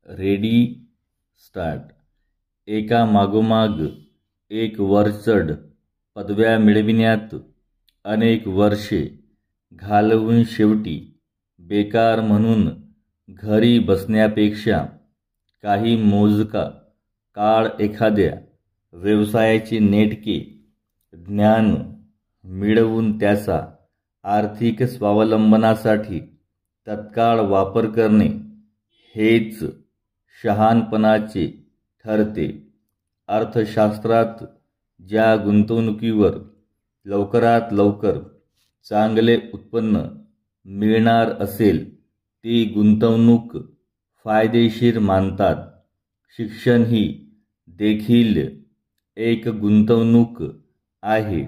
Ready start. एका मागोमाग एक वरचढ पदव्या मिळविण्यात अनेक वर्षे घालवून शेवटी बेकार म्हणून घरी बसण्यापेक्षा काही मोजका काळ एखाद्या व्यवसायाचे नेटके ज्ञान मिळवून त्याचा आर्थिक स्वावलंबनासाठी तत्काळ वापर करणे हेच शहाणपणाचे ठरते. अर्थशास्त्रात ज्या गुंतवणुकीवर लवकरात लवकर चांगले उत्पन्न मिळणार असेल ती गुंतवणूक फायदेशीर मानतात. शिक्षण ही देखील एक गुंतवणूक आहे.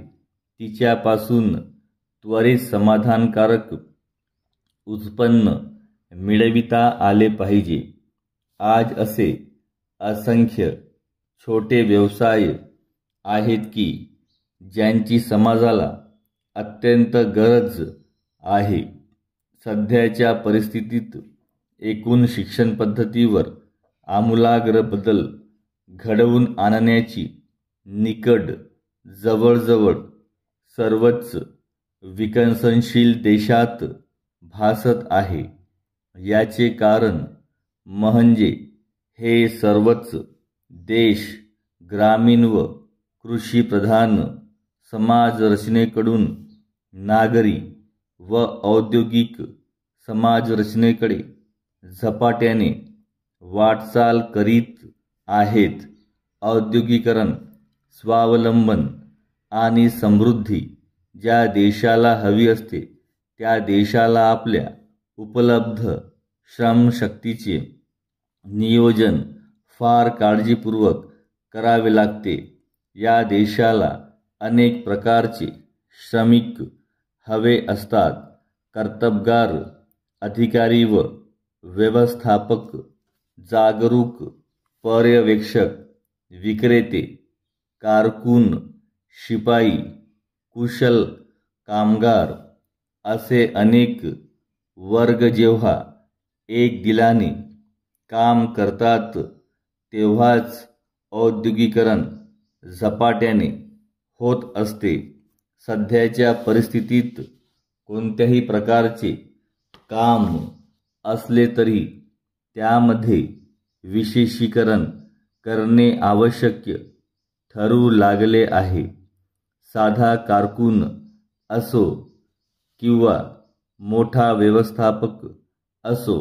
तिच्यापासून त्वरित समाधानकारक उत्पन्न मिळविता आले पाहिजे. आज असे असंख्य छोटे व्यवसाय आहेत की ज्यांची समाजाला अत्यंत गरज आहे. सध्याच्या परिस्थितीत एकूण शिक्षण पद्धतीवर आमूलाग्र बदल घडवून आणण्याची निकड जवळजवळ सर्वच विकसनशील देशात भासत आहे. याचे कारण म्हणजे हे सर्वच देश ग्रामीण व कृषीप्रधान समाजरचनेकडून नागरी व औद्योगिक समाजरचनेकडे झपाट्याने वाटचाल करीत आहेत. औद्योगिकीकरण, स्वावलंबन आणि समृद्धी ज्या देशाला हवी असते त्या देशाला आपल्या उपलब्ध श्रमशक्तीचे नियोजन फार काळजीपूर्वक करावे लागते. या देशाला अनेक प्रकारचे श्रमिक हवे असतात. कर्तबगार अधिकारी व व्यवस्थापक, जागरूक पर्यवेक्षक, विक्रेते, कारकून, शिपाई, कुशल कामगार असे अनेक वर्ग जेव्हा एक दिलाने काम करतात तेव्हाच औद्योगिकीकरण झपाट्याने होत असते. सध्याच्या परिस्थितीत कोणत्याही प्रकारचे काम असले तरी त्यामध्ये विशेषीकरण करणे आवश्यक ठरू लागले आहे. साधा कारकून असो किंवा मोठा व्यवस्थापक असो,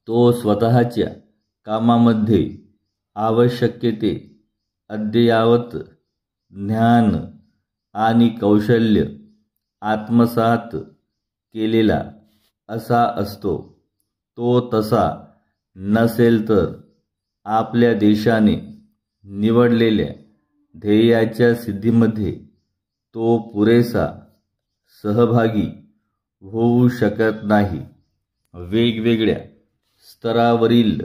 तो स्वतःच्या कामामध्ये आवश्यक ते अद्ययावत ज्ञान आणि कौशल्य आत्मसात केलेला असा असतो. तो तसा नसेल तर आपल्या देशाने निवडलेल्या ध्येयाच्या सिद्धीमध्ये तो पुरेसा सहभागी होऊ शकत नाही. वेगवेगळ्या स्तरावरील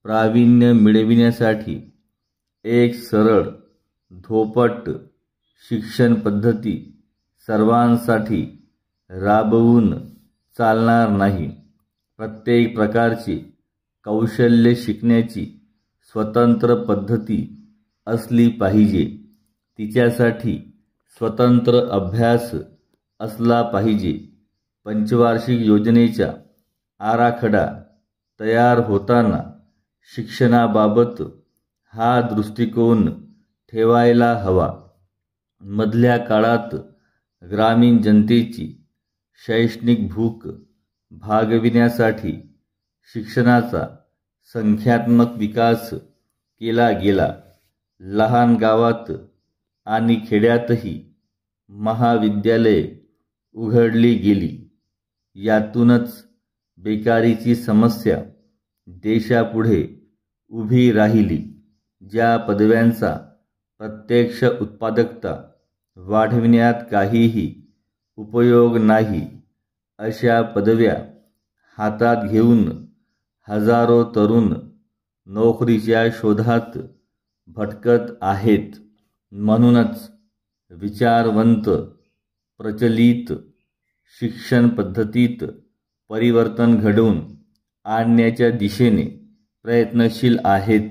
प्रावीण्य मिळविण्यासाठी एक सरळ धोपट शिक्षण पद्धती सर्वांसाठी राबवून चालणार नाही. प्रत्येक प्रकारचे कौशल्य शिकण्याची स्वतंत्र पद्धती असली पाहिजे. तिच्यासाठी स्वतंत्र अभ्यास असला पाहिजे. पंचवार्षिक योजनेचा आराखडा तयार होताना शिक्षणाबाबत हा दृष्टिकोन ठेवायला हवा. मधल्या काळात ग्रामीण जनतेची शैक्षणिक भूक भागविण्यासाठी शिक्षणाचा संख्यात्मक विकास केला गेला. लहान गावात आणि खेड्यातही महाविद्यालये उघडली गेली. यातूनच बेकारीची समस्या देशापुढे उभी राहिली. ज्या पदव्यांचा प्रत्यक्ष उत्पादकता वाढविण्यात काहीही उपयोग नाही अशा पदव्या हातात घेऊन हजारो तरुण नोकरीच्या शोधात भटकत आहेत. म्हणूनच विचारवंत प्रचलित शिक्षण पद्धतीत परिवर्तन घडवून आणण्याच्या दिशेने प्रयत्नशील आहेत.